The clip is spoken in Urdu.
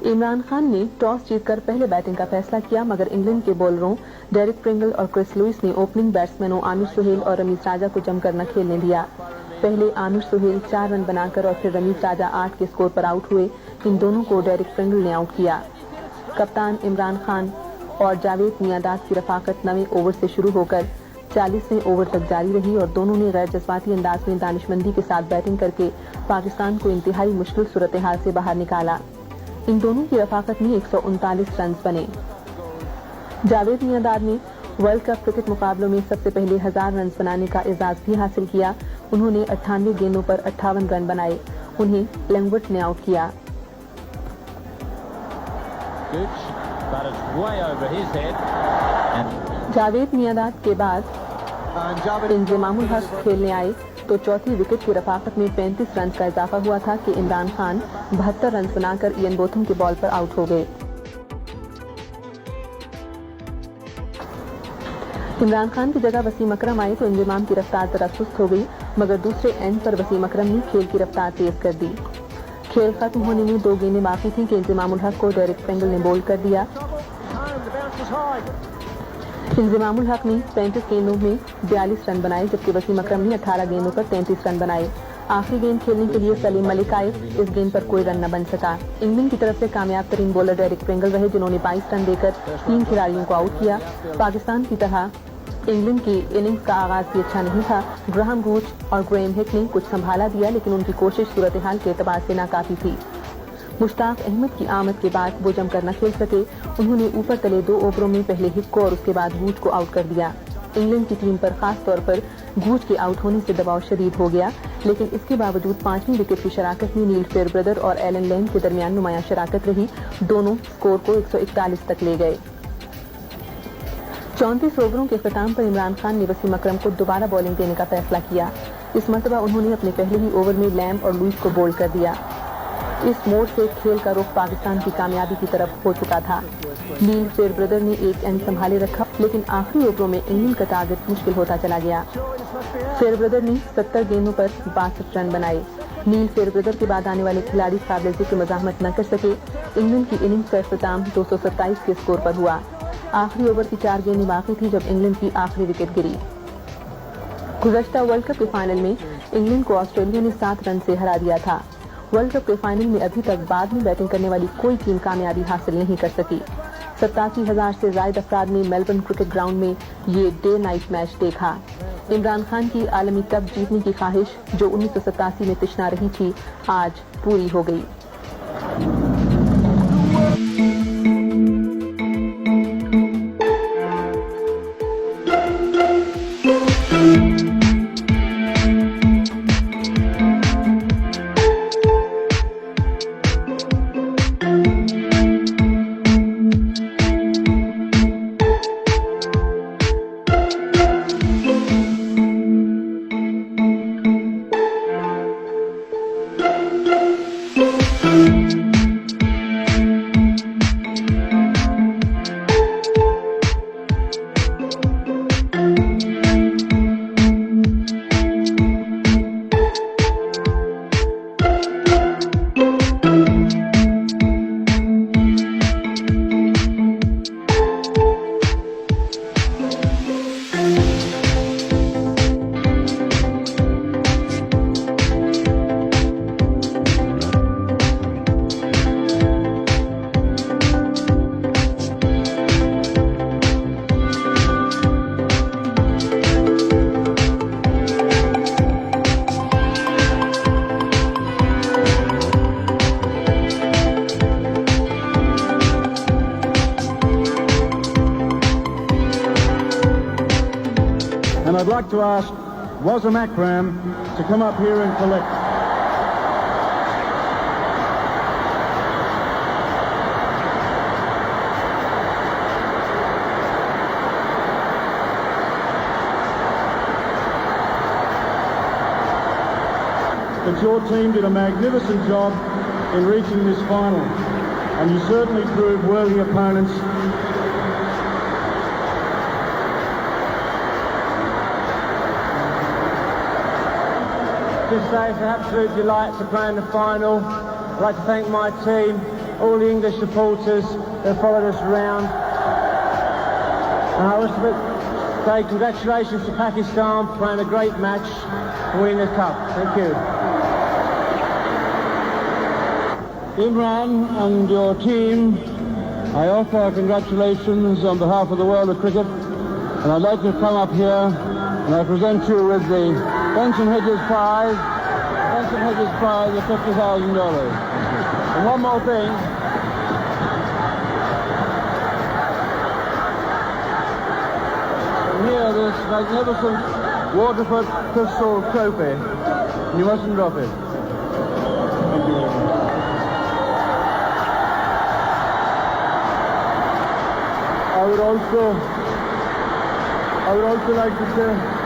عمران خان نے ٹاس جیت کر پہلے بیٹنگ کا فیصلہ کیا، مگر انگلینڈ کے بولروں ڈیرک پرنگل اور کرس لوئس نے اوپننگ بیٹسمینوں عامر سہیل اور رمیز راجہ کو جم کر نہ کھیلنے دیا۔ پہلے عامر سہیل 4 رن بنا کر اور پھر رمیز راجہ 8 کے اسکور پر آؤٹ ہوئے۔ ان دونوں کو ڈیرک پرنگل نے آؤٹ کیا۔ کپتان عمران خان اور جاوید میانداد کی رفاقت 9ویں اوور سے شروع ہو کر 40ویں اوور تک جاری رہی اور دونوں نے غیر جذباتی انداز میں دانشمندی کے ساتھ بیٹنگ کر کے پاکستان کو انتہائی مشکل صورتحال سے باہر نکالا۔ ان دونوں کی رفاقت میں 139 رنز بنے۔ جاوید میانداد نے ورلڈ کپ کرکٹ مقابلوں میں سب سے پہلے 1000 رنز بنانے کا اعزاز بھی حاصل کیا۔ انہوں نے 98 گیندوں پر 58 رن بنائے۔ انہیں لنگوٹ نے آؤٹ کیا۔ جاوید میانداد کے بعد انضمام الحق کھیلنے آئے تو چوتھی وکٹ کی رفاقت میں 35 رنز کا اضافہ ہوا تھا کہ عمران خان 72 رنز بنا کر ایئن بوتھم کے بال پر آؤٹ ہو گئے۔ عمران خان کی جگہ وسیم اکرم آئے تو انضمام کی رفتار ذرا سست ہو گئی، مگر دوسرے اینڈ پر وسیم اکرم نے کھیل کی رفتار تیز کر دی۔ کھیل ختم ہونے میں 2 گیندیں باقی تھیں کہ انضمام الحق کو ڈیرک پرنگل نے بولڈ کر دیا۔ انضمام الحق نے 35 گیندوں میں 42 رن بنائے، جبکہ وسیم اکرم نے 18 گیندوں پر 33 رن بنائے۔ آخری گیند کھیلنے کے لیے سلیم ملک آئے، اس گیند پر کوئی رن نہ بن سکا۔ انگلینڈ کی طرف سے کامیاب ترین بولر ڈیرک پرنگل رہے، جنہوں نے 22 رن دے کر 3 کھلاڑیوں کو آؤٹ کیا۔ پاکستان کی طرح انگلینڈ کی اننگز کا آغاز بھی اچھا نہیں تھا۔ گراہم گوچ اور گریم ہک نے کچھ سنبھالا دیا، لیکن ان کی کوشش صورتحال کے اعتبار سے ناکافی تھی۔ مشتاق احمد کی آمد کے بعد وہ جم کر نہ کھیل سکے۔ انہوں نے اوپر تلے 2 اووروں میں پہلے ہک کو اور اس کے بعد گوچ کو آؤٹ کر دیا۔ انگلینڈ کی ٹیم پر خاص طور پر گوچ کے آؤٹ ہونے سے دباؤ شدید ہو گیا، لیکن اس کے باوجود 5ویں وکٹ کی شراکت میں نیل فیئر بردر اور ایلن لین کے درمیان نمایاں شراکت رہی۔ دونوں اسکور کو 141 تک لے گئے۔ 34 اووروں کے اختتام پر عمران خان نے وسیم اکرم کو دوبارہ بالنگ دینے کا فیصلہ کیا۔ اس مرتبہ انہوں نے اپنے پہلے ہی اوور میں لیمب اور لوئس کو بولڈ کر دیا۔ اس موڑ سے کھیل کا رخ پاکستان کی کامیابی کی طرف ہو چکا تھا۔ نیل فیئر بردر نے ایک اینڈ سنبھالے رکھا، لیکن آخری اووروں میں انگلینڈ کا ٹارگٹ مشکل ہوتا چلا گیا۔ فیئر بردر نے 70 گیندوں پر 62 رن بنائے۔ نیل فیئر بردر کے بعد آنے والے کھلاڑی قابل ذکر مزاحمت نہ کر سکے۔ انگلینڈ کی اننگز کا اختتام 227 کے اسکور پر ہوا۔ آخری اوور کی 4 گیندیں باقی تھی جب انگلینڈ کی آخری وکٹ گری۔ گزشتہ ورلڈ کپ کے فائنل میں انگلینڈ کو آسٹریلیا نے 7 رن سے ہرا دیا تھا۔ ورلڈ کپ کے فائنل میں ابھی تک بعد میں بیٹنگ کرنے والی کوئی ٹیم کامیابی حاصل نہیں کر سکی۔ 87,000 سے زائد افراد نے میلبرن کرکٹ گراؤنڈ میں یہ ڈے نائٹ میچ دیکھا۔ عمران خان کی عالمی کپ جیتنے کی خواہش، جو 1987 میں تشنا رہی تھی، آج پوری ہو گئی۔ And I'd like to ask Wassim Akram to come up here and collect. But your team did a magnificent job in reaching this final, and you certainly proved worthy opponents. Just say it's an absolute delight to play in the final. I'd like to thank my team all the English supporters that followed us around. And I wish to say congratulations to Pakistan for playing a great match and winning the cup. Thank you. Imran and your team, I offer congratulations on behalf of the world of cricket, and I'd like to come up here and I present you with the Benson Hedges Prize. Benson Hedges Prize of $50,000. And one more thing. Here, this magnificent Waterford Crystal Trophy. You mustn't drop it. Thank you very much. I would also like to say